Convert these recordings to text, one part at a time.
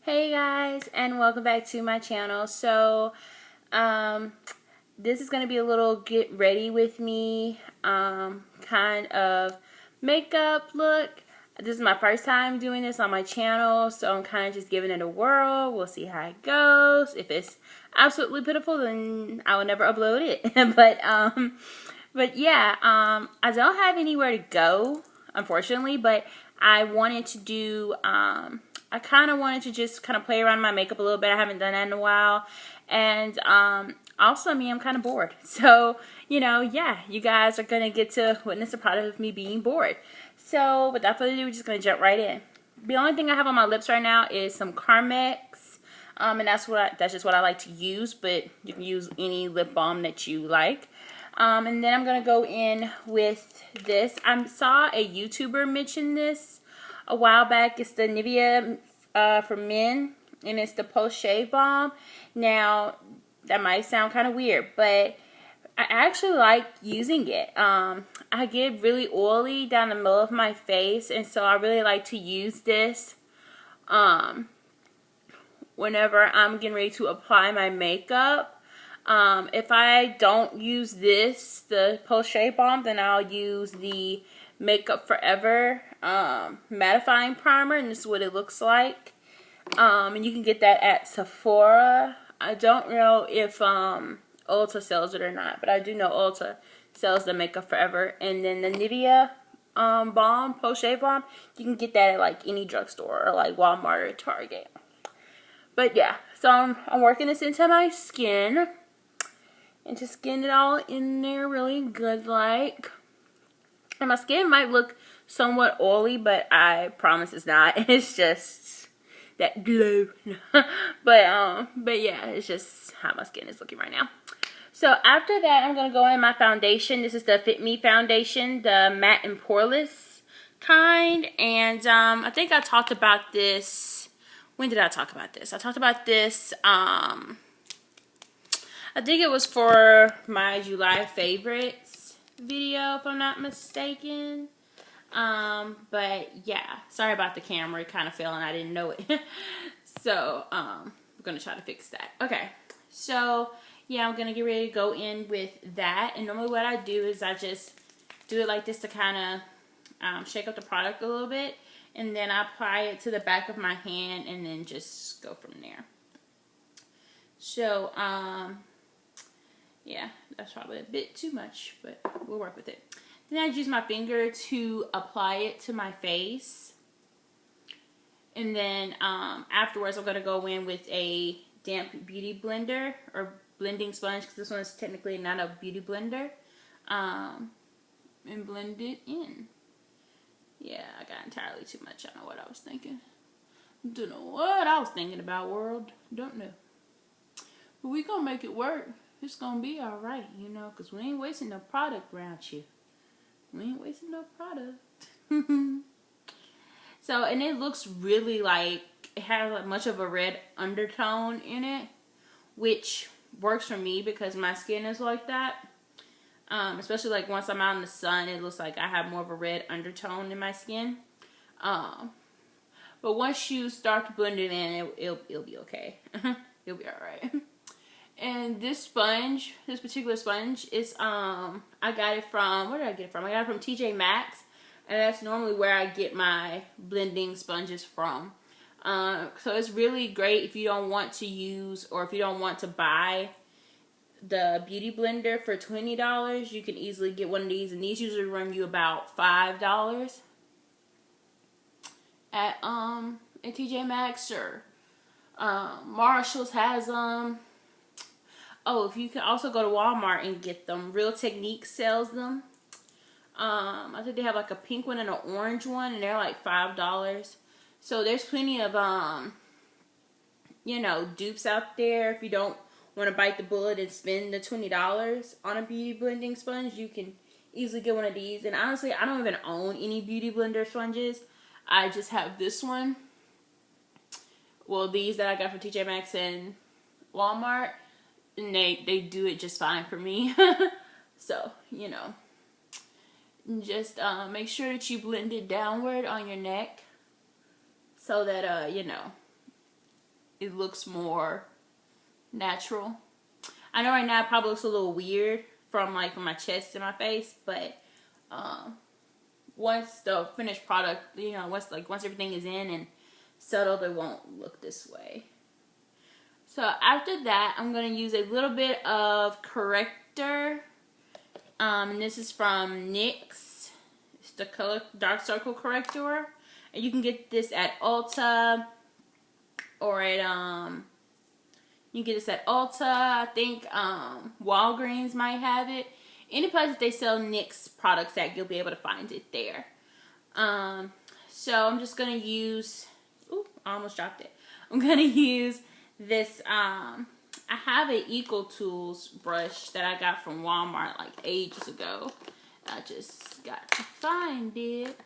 Hey guys, and welcome back to my channel. So this is going to be a little get ready with me kind of makeup look. This is my first time doing this on my channel, so I'm kind of just giving it a whirl. We'll see how it goes. If it's absolutely pitiful, then I will never upload it. but yeah, I don't have anywhere to go, unfortunately, but I wanted to do I kind of wanted to just kind of play around with my makeup a little bit. I haven't done that in a while. And also, I'm kind of bored. So, yeah, you guys are going to get to witness a product of me being bored. So, without further ado, we're just going to jump right in. The only thing I have on my lips right now is some Carmex. And that's just what I like to use. But you can use any lip balm that you like. And then I'm going to go in with this. I saw a YouTuber mention this a while back. It's the Nivea for men, and it's the post shave balm. Now that might sound kind of weird, but I actually like using it. I get really oily down the middle of my face, and so I really like to use this whenever I'm getting ready to apply my makeup. If I don't use this, the post shave balm, then I'll use the Makeup Forever mattifying primer, and this is what it looks like. And you can get that at Sephora. I don't know if Ulta sells it or not, but I do know Ulta sells the Makeup Forever. And then the Nivea balm, post shave balm, you can get that at like any drugstore or like Walmart or Target. But yeah, so I'm working this into my skin and just getting it all in there really good like. And my skin might look somewhat oily, but I promise it's not. It's just that glow. but yeah, it's just how my skin is looking right now. So after that, I'm going to go in my foundation. This is the Fit Me foundation, the matte and poreless kind. And I think I talked about this. When did I talk about this? I talked about this, I think it was for my July favorites video, if I'm not mistaken. But yeah, sorry about the camera. It kind of fell and I didn't know it. So, we're going to try to fix that. Okay. So, yeah, I'm going to get ready to go in with that. And normally what I do is I just do it like this to kind of shake up the product a little bit. And then I apply it to the back of my hand and then just go from there. So, yeah, that's probably a bit too much, but we'll work with it. Then I use my finger to apply it to my face. And then afterwards, I'm going to go in with a damp beauty blender or blending sponge, because this one is technically not a beauty blender, and blend it in. Yeah, I got entirely too much. I don't know what I was thinking. Don't know what I was thinking about, world. Don't know. But we going to make it work. It's going to be alright, because we ain't wasting no product around you. We ain't wasting no product. So, and it looks really like it has like much of a red undertone in it, which works for me because my skin is like that. Especially like once I'm out in the sun, it looks like I have more of a red undertone in my skin. But once you start to blend it in, it'll be okay. It'll be alright. And this sponge, this particular sponge, is I got it from, where did I get it from? I got it from TJ Maxx, and that's normally where I get my blending sponges from. So it's really great if you don't want to use, or if you don't want to buy the beauty blender for $20. You can easily get one of these, and these usually run you about $5 at TJ Maxx, or Marshall's has them. Oh, if you can also go to Walmart and get them. Real Technique sells them. I think they have like a pink one and an orange one, and they're like $5. So there's plenty of dupes out there. If you don't want to bite the bullet and spend the $20 on a beauty blending sponge, you can easily get one of these. And honestly, I don't even own any beauty blender sponges. I just have this one. Well, these that I got from TJ Maxx and Walmart. And they do it just fine for me. So, just make sure that you blend it downward on your neck, so that, it looks more natural. I know right now it probably looks a little weird from my chest and my face, but once the finished product, you know, once everything is in and settled, it won't look this way. So after that, I'm going to use a little bit of corrector. And this is from NYX. It's the color dark circle corrector. And you can get this at Ulta or at you can get this at Ulta. I think Walgreens might have it. Any place that they sell NYX products at, you'll be able to find it there. So I'm just going to use, ooh, I almost dropped it. I'm going to use this, I have an Eco Tools brush that I got from Walmart like ages ago. I just got to find it.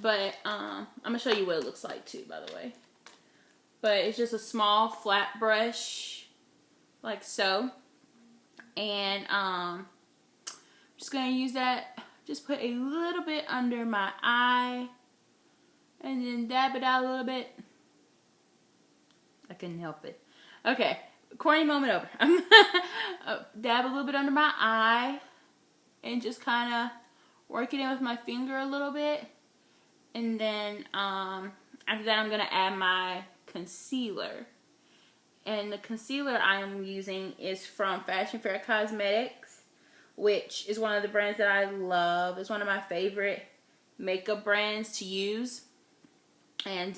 But, I'm going to show you what it looks like too, by the way. But it's just a small flat brush, like so. And, I'm just going to use that, just put a little bit under my eye. And then dab it out a little bit. I couldn't help it. Okay, corny moment over. Dab a little bit under my eye. And just kind of work it in with my finger a little bit. And then after that, I'm going to add my concealer. And the concealer I am using is from Fashion Fair Cosmetics, which is one of the brands that I love. It's one of my favorite makeup brands to use. And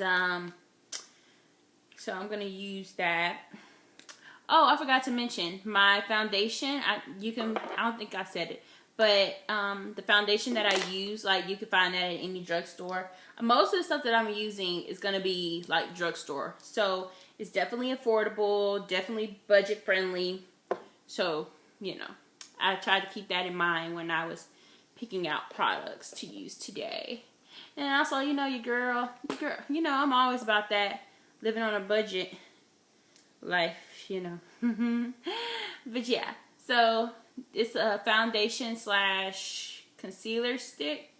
so I'm going to use that. Oh, I forgot to mention my foundation. I don't think I said it, but the foundation that I use, like, you can find that at any drugstore. Most of the stuff that I'm using is going to be like drugstore. So it's definitely affordable, definitely budget friendly. So, you know, I tried to keep that in mind when I was picking out products to use today. And also, you know, your girl, you know, I'm always about that. Living on a budget life, you know. But yeah, so it's a foundation / concealer stick.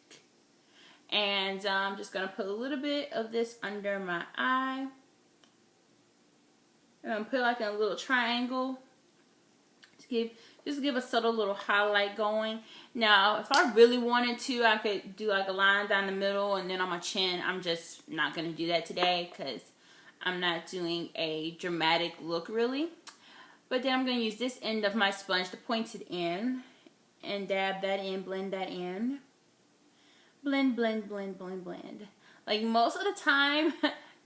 And I'm just going to put a little bit of this under my eye. And I'm going to put like a little triangle to give a subtle little highlight going. Now, if I really wanted to, I could do like a line down the middle and then on my chin. I'm just not going to do that today because I'm not doing a dramatic look really. But then I'm going to use this end of my sponge to point it in and dab that in, blend that in. Blend, blend, blend, blend, blend. Like most of the time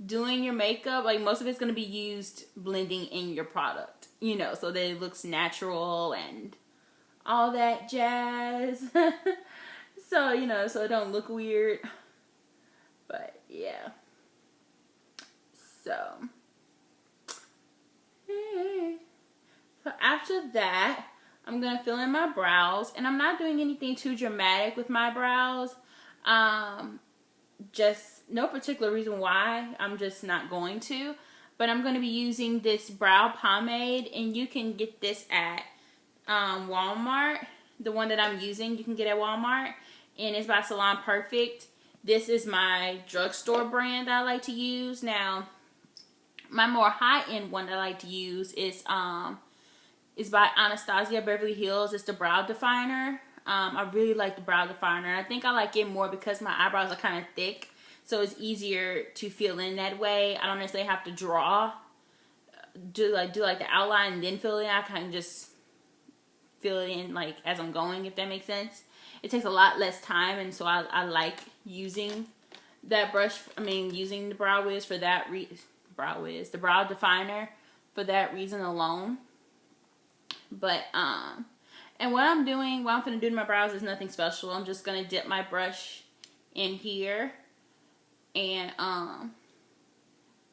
doing your makeup, like most of it's going to be used blending in your product, you know, so that it looks natural and all that jazz. So, you know, so it don't look weird. But yeah. So after that, I'm going to fill in my brows. And I'm not doing anything too dramatic with my brows. Just no particular reason why. I'm just not going to. But I'm going to be using this brow pomade. And you can get this at Walmart. The one that I'm using, you can get at Walmart. And it's by Salon Perfect. This is my drugstore brand that I like to use. Now, my more high-end one that I like to use is by Anastasia Beverly Hills. It's the brow definer. I really like the brow definer. And I think I like it more because my eyebrows are kind of thick. So it's easier to fill in that way. I don't necessarily have to draw. Do like the outline and then fill it in. I kind of just fill it in like as I'm going, if that makes sense. It takes a lot less time. And so I like using that brush. I mean, using the brow wiz for that reason. The brow definer for that reason alone. But and what I'm going to do to my brows is nothing special. I'm just gonna dip my brush in here and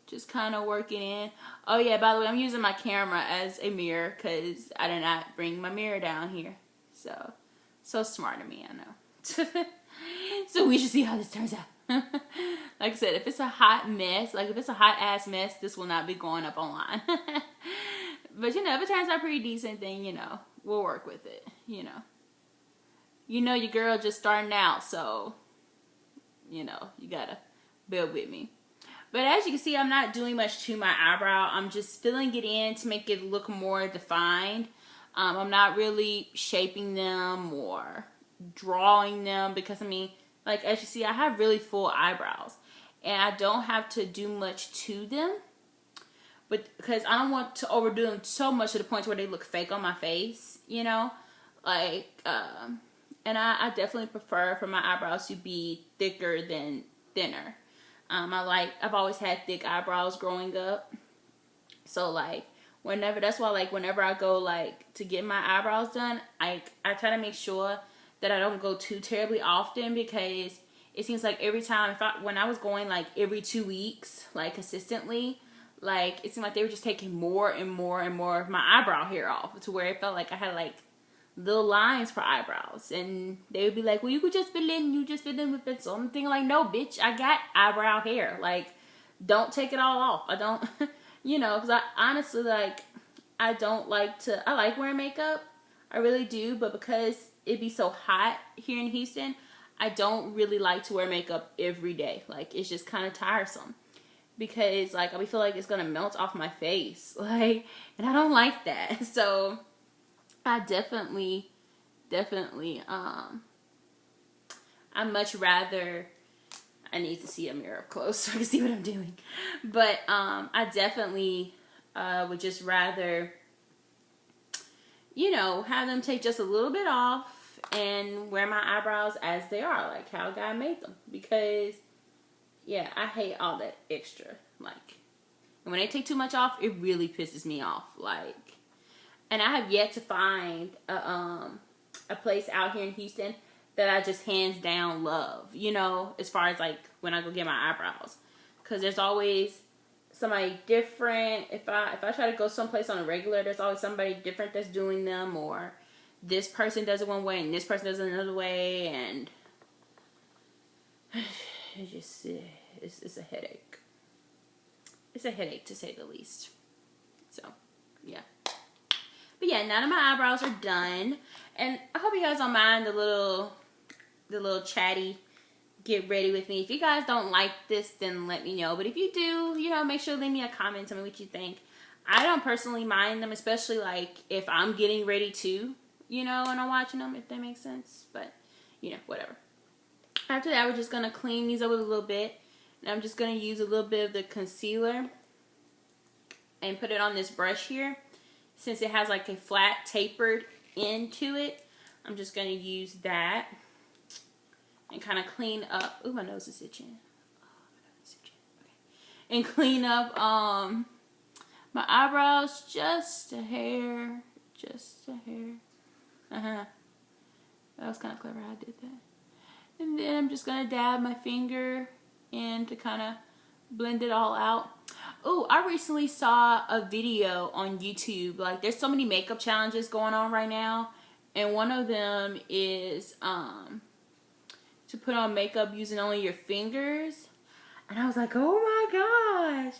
just kind of work it in. Oh yeah, by the way, I'm using my camera as a mirror because I did not bring my mirror down here. So smart of me, I know. So we should see how this turns out. Like I said, if it's a hot mess, like if it's a hot ass mess, this will not be going up online. But you know, if it turns out pretty decent, then you know, we'll work with it, you know. You know your girl just starting out, so you know, you gotta bear with me. But as you can see, I'm not doing much to my eyebrow. I'm just filling it in to make it look more defined. I'm not really shaping them or drawing them because, I mean, like as you see, I have really full eyebrows. And I don't have to do much to them. But because I don't want to overdo them so much to the point where they look fake on my face, you know? Like, and I definitely prefer for my eyebrows to be thicker than thinner. I've always had thick eyebrows growing up. So like that's why like whenever I go like to get my eyebrows done, I try to make sure that I don't go too terribly often, because it seems like every time when I was going like every 2 weeks, like consistently, like it seemed like they were just taking more and more and more of my eyebrow hair off, to where it felt like I had like little lines for eyebrows, and they would be like, well, you could just fill in, with pencil. I'm thinking like, no bitch, I got eyebrow hair, like don't take it all off. I don't you know, because I honestly like I like wearing makeup, I really do, but because it be so hot here in Houston, I don't really like to wear makeup every day. Like it's just kind of tiresome, because like I feel like it's gonna melt off my face, like, and I don't like that. So I definitely, I much rather, I need to see a mirror up close so I can see what I'm doing. But I definitely would just rather, you know, have them take just a little bit off and wear my eyebrows as they are, like how God made them. Because, yeah, I hate all that extra. Like, and when they take too much off, it really pisses me off. Like, and I have yet to find a place out here in Houston that I just hands down love, you know, as far as like when I go get my eyebrows. Because there's always somebody different. If I try to go someplace on a regular, there's always somebody different that's doing them, or this person does it one way and this person does it another way, and it's just, it's a headache. It's a headache to say the least. So, yeah. But yeah, none of my eyebrows are done. And I hope you guys don't mind the little chatty get ready with me. If you guys don't like this, then let me know. But if you do, you know, make sure to leave me a comment. Tell me what you think. I don't personally mind them, especially like if I'm getting ready to, you know, and I'm watching them, if that makes sense. But, you know, whatever. After that, we're just going to clean these up a little bit. And I'm just going to use a little bit of the concealer and put it on this brush here. Since it has like a flat tapered end to it, I'm just going to use that and kind of clean up. Ooh, my nose is itching. Oh, my nose is itching. Okay. And clean up my eyebrows just a hair. Just a hair. That was kind of clever how I did that. And then I'm just going to dab my finger in to kind of blend it all out. Oh, I recently saw a video on YouTube. Like, there's so many makeup challenges going on right now. And one of them is to put on makeup using only your fingers. And I was like, oh my gosh.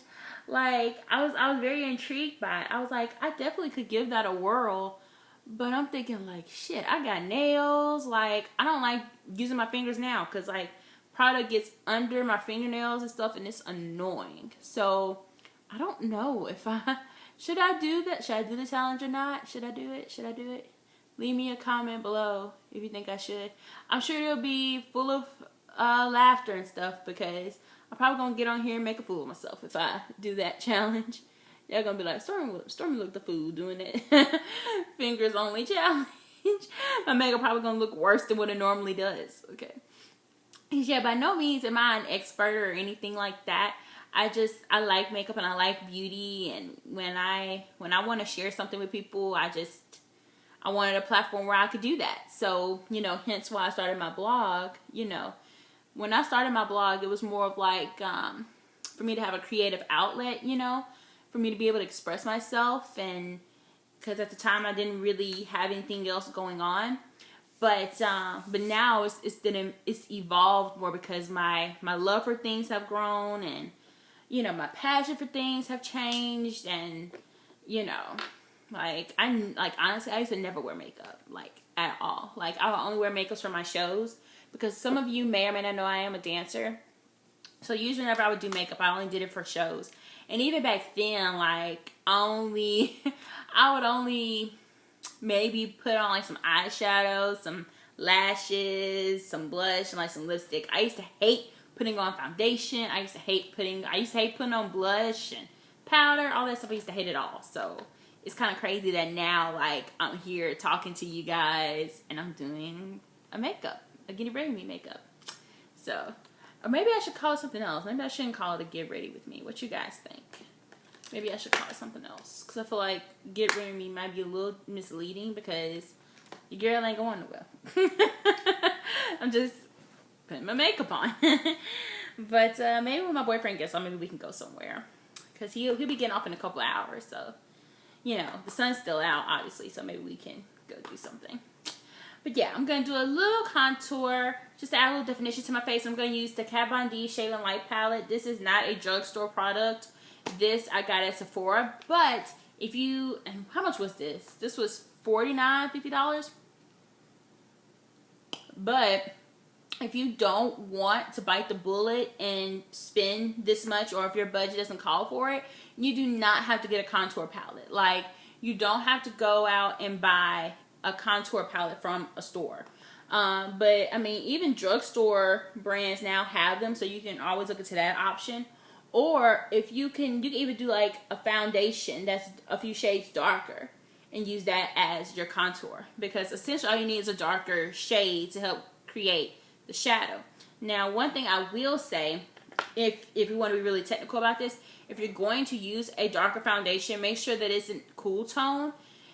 Like, I was very intrigued by it. I was like, I definitely could give that a whirl. But I'm thinking, like, shit, I got nails. Like, I don't like using my fingers now. Because, like, product gets under my fingernails and stuff. And it's annoying. So I don't know if should I do that? Should I do the challenge or not? Should I do it? Should I do it? Leave me a comment below if you think I should. I'm sure it'll be full of laughter and stuff, because I'm probably going to get on here and make a fool of myself if I do that challenge. They're going to be like, Stormie looked the fool doing it. Fingers only challenge. My makeup probably going to look worse than what it normally does. Okay. Yeah, by no means am I an expert or anything like that. I like makeup and I like beauty, and when I want to share something with people, I wanted a platform where I could do that. So, you know, hence why I started my blog. You know, when I started my blog, it was more of like for me to have a creative outlet, you know, for me to be able to express myself, and because at the time I didn't really have anything else going on. But now it's evolved more because my love for things have grown, and you know, my passion for things have changed, and you know, honestly, I used to never wear makeup, like at all. Like, I would only wear makeup for my shows, because some of you may or may not know I am a dancer. So usually whenever I would do makeup, I only did it for shows. And even back then, like, I would only maybe put on like some eyeshadow, some lashes, some blush, and like some lipstick. I used to hate putting on foundation. I used to hate putting on blush and powder, all that stuff. I used to hate it all. So it's kind of crazy that now, like, I'm here talking to you guys and I'm doing a Get Ready With Me makeup. So, or maybe I should call it something else. Maybe I shouldn't call it a Get Ready With Me. What you guys think? Maybe I should call it something else. Because I feel like Get Ready With Me might be a little misleading because your girl ain't going nowhere. I'm just putting my makeup on. But maybe when my boyfriend gets on, maybe we can go somewhere. Because he'll be getting off in a couple of hours. So, you know, the sun's still out, obviously. So maybe we can go do something. But yeah, I'm going to do a little contour, just to add a little definition to my face. I'm going to use the Kat Von D Shade and Light palette. This is not a drugstore product. This I got at Sephora. But if you, and how much was this? This was $49, $50. But if you don't want to bite the bullet and spend this much, or if your budget doesn't call for it, you do not have to get a contour palette. Like, you don't have to go out and buy a contour palette from a store. But I mean, even drugstore brands now have them, so you can always look into that option. Or if you can even do like a foundation that's a few shades darker and use that as your contour, because essentially all you need is a darker shade to help create the shadow. Now, one thing I will say, if you want to be really technical about this, if you're going to use a darker foundation, make sure that it's in cool tone.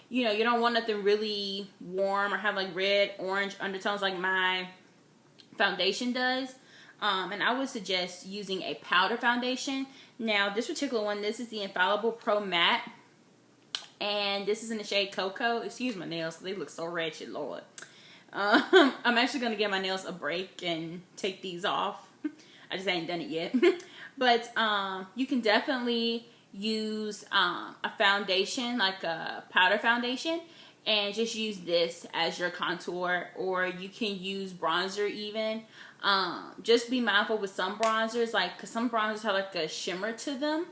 You know, you don't want nothing really warm or have like red, orange undertones like my foundation does. And I would suggest using a powder foundation. Now, this particular one, this is the Infallible Pro Matte. And this is in the shade Cocoa. Excuse my nails, they look so wretched, Lord. I'm actually going to give my nails a break and take these off. I just ain't done it yet. But you can definitely use a foundation, like a powder foundation, and just use this as your contour, or you can use bronzer even. Just be mindful with some bronzers, like, because some bronzers have like a shimmer to them.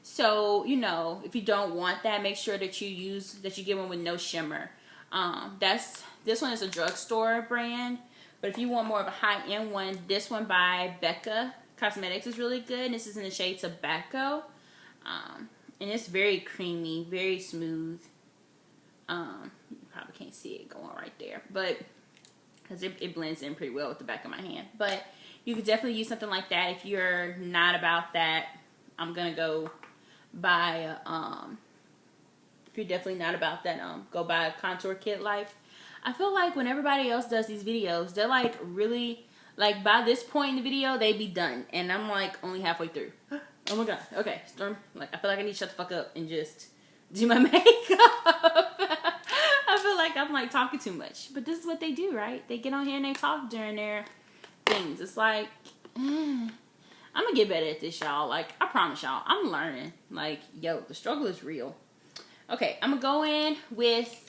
So, you know, if you don't want that, make sure that you get one with no shimmer. This one is a drugstore brand, but if you want more of a high-end one, this one by Becca Cosmetics is really good. This is in the shade Tobacco. And it's very creamy, very smooth. You probably can't see it going right there, but because it blends in pretty well with the back of my hand. But you could definitely use something like that. If you're not about that, I'm gonna go buy if you're definitely not about that, go buy a contour kit. Life, I feel like when everybody else does these videos, they're like really, like, by this point in the video they be done, and I'm like only halfway through. Oh my god. Okay, Storm. Like, I feel like I need to shut the fuck up and just do my makeup. I feel like I'm like talking too much, but this is what they do, right? They get on here and they talk during their things. It's like, I'm gonna get better at this, y'all. Like, I promise y'all, I'm learning. Like, yo, the struggle is real. Okay, I'm gonna go in with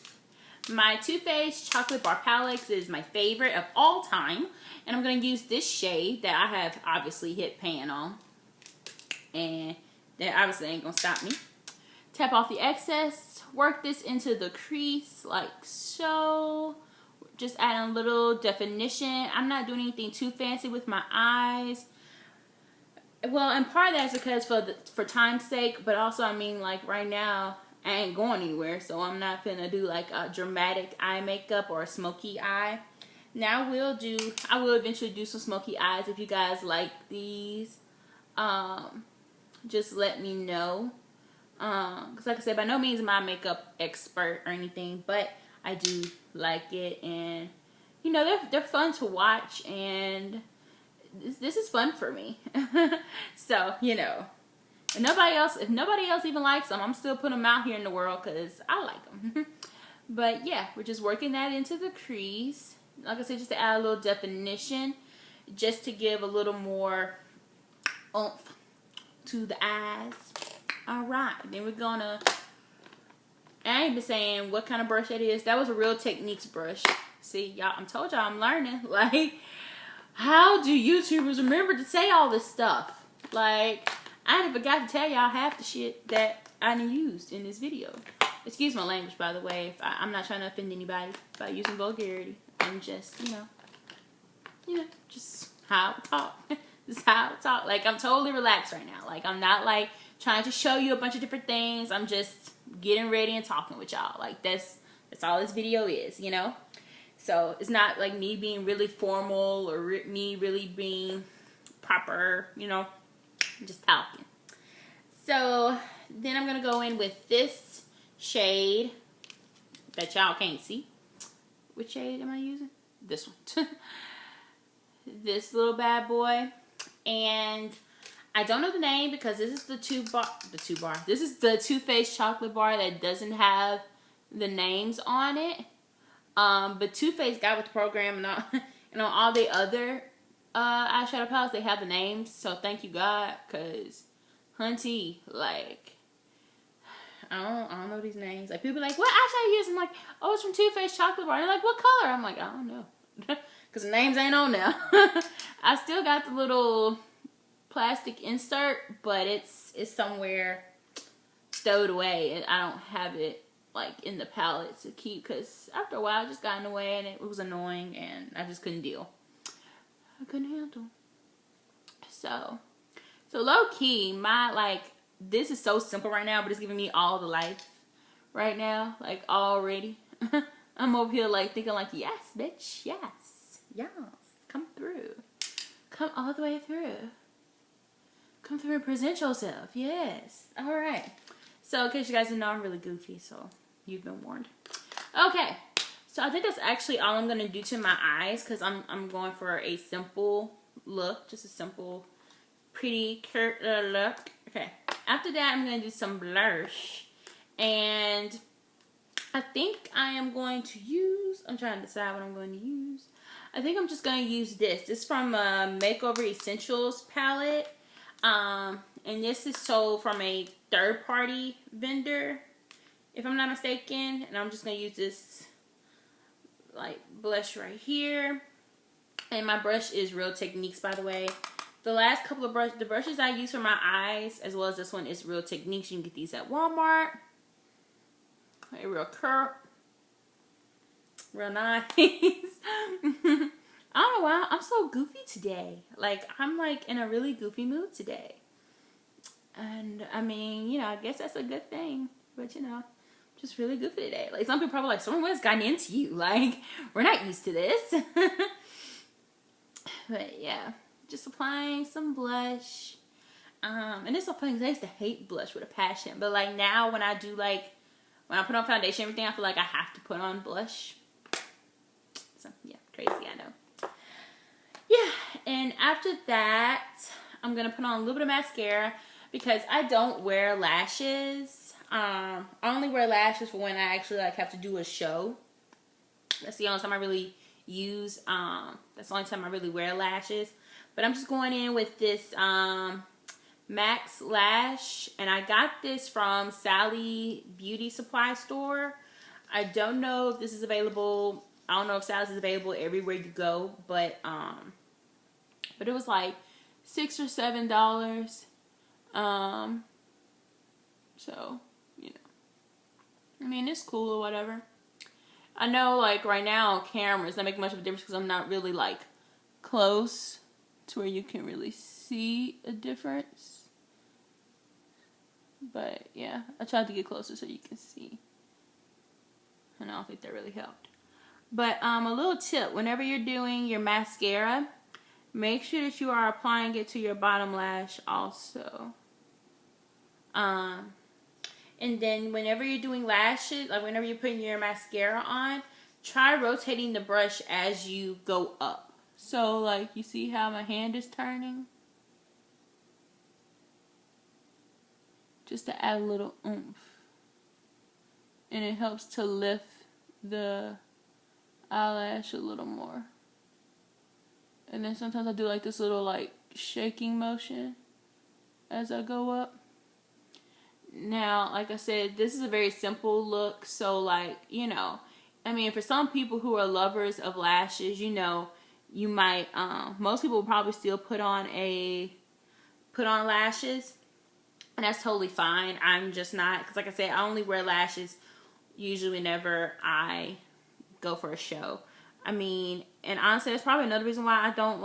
my Too Faced Chocolate Bar Palette. It is my favorite of all time, and I'm gonna use this shade that I have obviously hit pan on. And that obviously ain't gonna stop me. Tap off the excess. Work this into the crease like so. Just add a little definition. I'm not doing anything too fancy with my eyes. Well, and part of that is because for time's sake, but also, I mean, like, right now I ain't going anywhere, so I'm not finna do like a dramatic eye makeup or a smoky eye. Now I will eventually do some smoky eyes if you guys like these. Just let me know. Because like I said, by no means am I a makeup expert or anything, but I do like it, and you know, they're fun to watch, and this is fun for me. So, you know, if nobody else even likes them, I'm still putting them out here in the world because I like them. But yeah, we're just working that into the crease. Like I said, just to add a little definition, just to give a little more oomph to the eyes. Alright, then we're gonna, I ain't been saying what kind of brush that is. That was a Real Techniques brush. See, y'all, I told y'all I'm learning. Like, how do YouTubers remember to say all this stuff? Like, I didn't forgot to tell y'all half the shit that I used in this video. Excuse my language, by the way. If I'm not trying to offend anybody by using vulgarity. I'm just, just how I talk. This is how I talk. Like, I'm totally relaxed right now. Like, I'm not, like, trying to show you a bunch of different things. I'm just getting ready and talking with y'all. Like, that's all this video is, you know? So, it's not, like, me being really formal or me really being proper, you know? I'm just talking. So, then I'm going to go in with this shade that y'all can't see. Which shade am I using? This one. This little bad boy. And I don't know the name because this is the This is the Too Faced chocolate bar that doesn't have the names on it. But Too Faced got with the program and all, and on all the other eyeshadow palettes, they have the names. So thank you God, cause hunty, like, I don't know these names. Like, people are like, what eyeshadow you use? I'm like, oh, it's from Too Faced chocolate bar. And they're like, what color? I'm like, I don't know. Because the names ain't on there. I still got the little plastic insert, but it's somewhere stowed away. And I don't have it, like, in the palette to keep. Because after a while, it just got in the way, and it was annoying, and I just couldn't deal. I couldn't handle. So low-key, my, like, this is so simple right now, but it's giving me all the life right now, like, already. I'm over here, like, thinking, like, yes, bitch, yes, come through. Come all the way through. Come through and present yourself, yes. All right. So, in case you guys didn't know, I'm really goofy, so you've been warned. Okay, so I think that's actually all I'm going to do to my eyes, because I'm going for a simple look, just a simple, pretty look. Okay, after that, I'm going to do some blush, and I think I am going to use, I'm trying to decide what I'm going to use. I think I'm just going to use this. This is from a Makeover Essentials palette, and this is sold from a third-party vendor, if I'm not mistaken, and I'm just going to use this, like, blush right here, and my brush is Real Techniques, by the way. The last couple of the brushes I use for my eyes, as well as this one, is Real Techniques. You can get these at Walmart. A real curl. Real nice. I don't know why. I'm so goofy today. Like, I'm, like, in a really goofy mood today. And, I mean, you know, I guess that's a good thing. But, you know, just really goofy today. Like, some people probably like, someone what's gotten into you? Like, we're not used to this. But, yeah. Just applying some blush. And it's so funny because I used to hate blush with a passion. But, like, now when I do, like, when I put on foundation and everything, I feel like I have to put on blush. So, yeah, crazy, I know. Yeah, and after that, I'm going to put on a little bit of mascara because I don't wear lashes. I only wear lashes for when I actually, like, have to do a show. That's the only time I really use, that's the only time I really wear lashes. But I'm just going in with this, Max Lash, and I got this from Sally Beauty Supply Store. I don't know if this is available. I don't know if Sally's is available everywhere you go, but it was like $6 or $7. So, you know, I mean, it's cool or whatever. I know, like, right now on camera, it's not making much of a difference because I'm not really, like, close to where you can really see a difference. But, yeah, I tried to get closer so you can see. And I don't think that really helped. But, a little tip. Whenever you're doing your mascara, make sure that you are applying it to your bottom lash also. And then whenever you're doing lashes, like whenever you're putting your mascara on, try rotating the brush as you go up. So, like, you see how my hand is turning? Just to add a little oomph. And it helps to lift the eyelash a little more. And then sometimes I do like this little, like, shaking motion as I go up. Now, like I said, this is a very simple look. So, like, you know, I mean, for some people who are lovers of lashes, you know, you might, most people will probably still put on lashes, and that's totally fine. I'm just not, because like I said, I only wear lashes usually whenever I go for a show. I mean, and honestly, that's probably another reason why I don't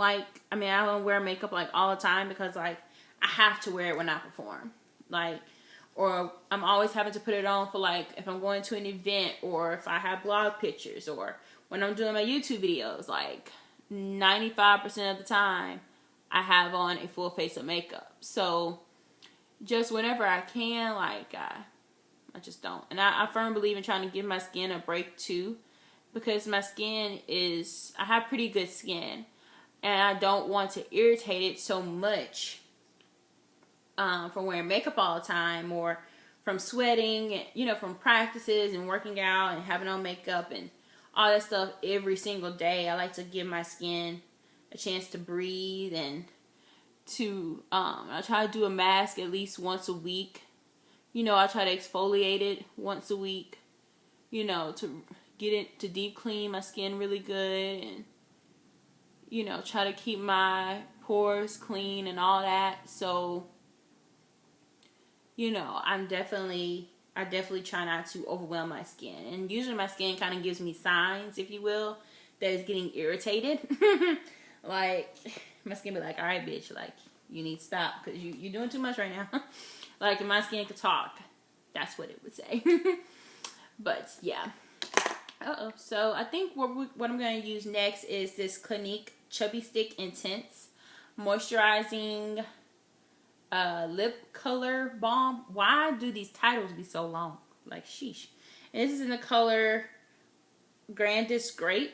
wear makeup like all the time, because like I have to wear it when I perform, like, or I'm always having to put it on for like if I'm going to an event, or if I have blog pictures, or when I'm doing my YouTube videos. Like 95% of the time I have on a full face of makeup. So just whenever I can, like I just don't. And I firmly believe in trying to give my skin a break too, because my skin I have pretty good skin, and I don't want to irritate it so much from wearing makeup all the time, or from sweating, you know, from practices and working out and having on makeup and all that stuff every single day. I like to give my skin a chance to breathe, and to I try to do a mask at least once a week. You know, I try to exfoliate it once a week, you know, to get it to deep clean my skin really good, and you know, try to keep my pores clean and all that. So, you know, I definitely try not to overwhelm my skin. And usually my skin kind of gives me signs, if you will, that it's getting irritated. Like, my skin be like, all right, bitch, like, you need to stop, because you're doing too much right now. Like, if my skin could talk, that's what it would say. But, yeah. So, I think what I'm going to use next is this Clinique Chubby Stick Intense Moisturizing Lip Color Balm. Why do these titles be so long? Like, sheesh. And this is in the color Grandest Grape.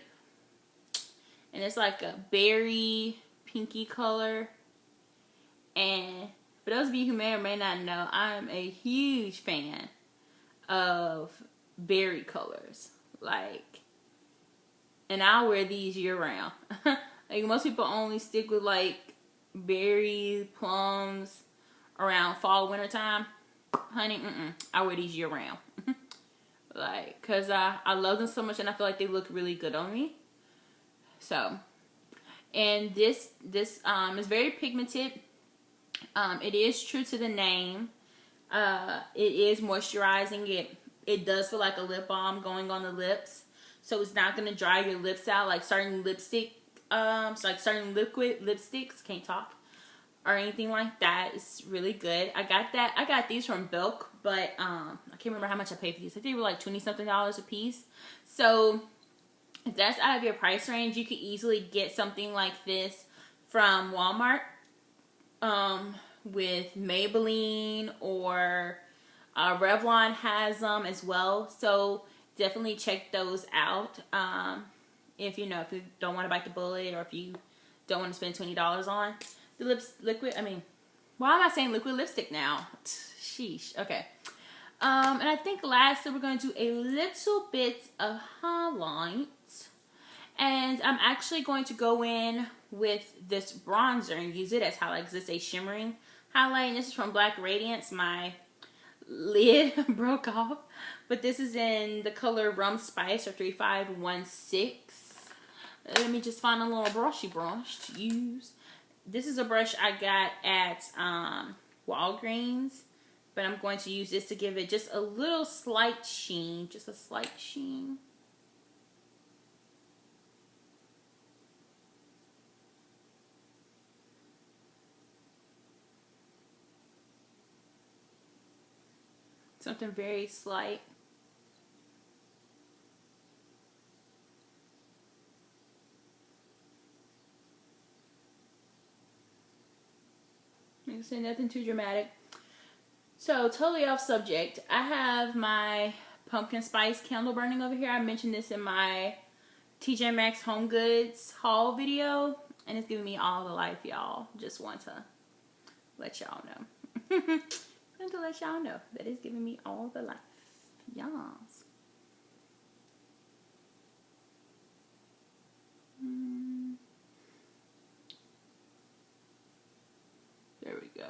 And it's like a berry pinky color. And for those of you who may or may not know, I'm a huge fan of berry colors. Like, and I'll wear these year round. Like, most people only stick with like berries, plums around fall, winter time. Honey, I wear these year round. Like, cause I love them so much, and I feel like they look really good on me. So, and this is very pigmented. It is true to the name. It is moisturizing. It does feel like a lip balm going on the lips, so it's not gonna dry your lips out like certain lipstick. Like certain liquid lipsticks, can't talk, or anything like that. It's really good. I got these from Belk, but I can't remember how much I paid for these. I think they were like $20-something a piece. So if that's out of your price range, you could easily get something like this from Walmart, with Maybelline, or Revlon has them as well. So definitely check those out. If you don't want to bite the bullet, or if you don't want to spend $20 on the liquid. I mean, why am I saying liquid lipstick now? Sheesh. Okay. And I think lastly we're going to do a little bit of highlight. And I'm actually going to go in with this bronzer and use it as highlight, because it's a shimmering highlight. And this is from Black Radiance. My lid broke off. But this is in the color Rum Spice, or 3516. Let me just find a little brushy brush to use. This is a brush I got at Walgreens. But I'm going to use this to give it just a little slight sheen. Just a slight sheen. Something very slight. Like I said, nothing too dramatic. So, totally off subject. I have my pumpkin spice candle burning over here. I mentioned this in my TJ Maxx Home Goods haul video, and it's giving me all the life, y'all. Just want to let y'all know. And to let y'all know that it's giving me all the life. Yes. There we go.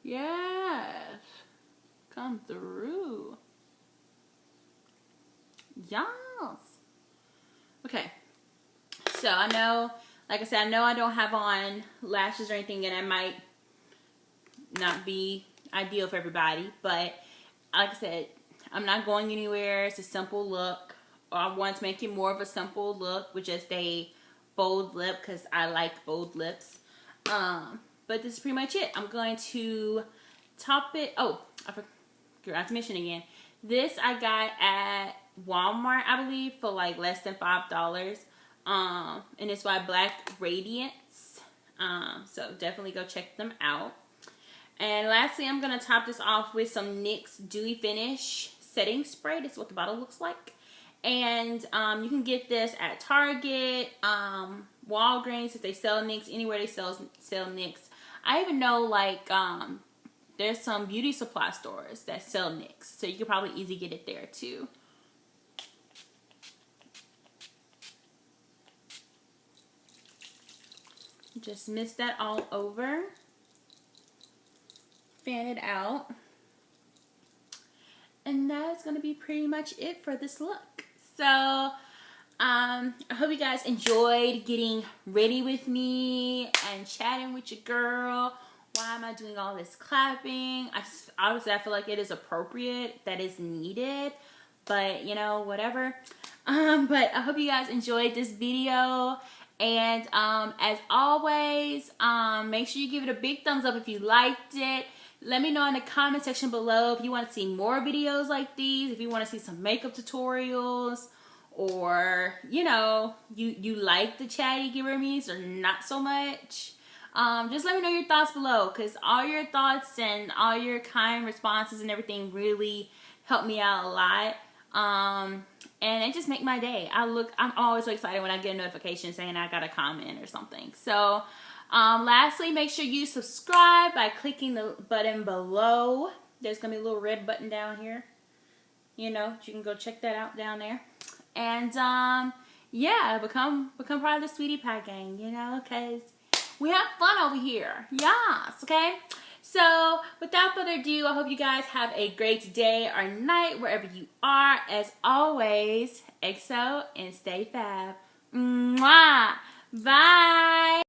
Yes. Come through. Yes. Okay. So I know, like I said, I know I don't have on lashes or anything, and it might not be ideal for everybody, but like I said, I'm not going anywhere. It's a simple look. I want to make it more of a simple look with just a bold lip because I like bold lips. But this is pretty much it. I'm going to top it. Oh, I forgot to mention again. This I got at Walmart, I believe, for like less than $5. And it's by Black Radiance. So definitely go check them out. And lastly, I'm going to top this off with some NYX Dewy Finish Setting Spray. This is what the bottle looks like. And you can get this at Target, Walgreens, if they sell NYX, anywhere they sell NYX. I even know, like, there's some beauty supply stores that sell NYX. So you could probably easily get it there, too. Just mist that all over. Fan it out. And that's going to be pretty much it for this look. So, I hope you guys enjoyed getting ready with me and chatting with your girl. Why am I doing all this clapping? Obviously, I feel like it is appropriate, that is needed. But, you know, whatever. But I hope you guys enjoyed this video. And as always, make sure you give it a big thumbs up if you liked it. Let me know in the comment section below if you want to see more videos like these, if you want to see some makeup tutorials, or, you know, you like the Chatty GRWMs or not so much. Just let me know your thoughts below, because all your thoughts and all your kind responses and everything really help me out a lot. And it just make my day. I'm always so excited when I get a notification saying I got a comment or something. So, lastly, make sure you subscribe by clicking the button below. There's going to be a little red button down here. You know, you can go check that out down there. And, yeah, become part of the Sweetie Pie gang, you know, because we have fun over here. Yes, okay? So, without further ado, I hope you guys have a great day or night wherever you are. As always, EXO and stay fab. Mwah! Bye!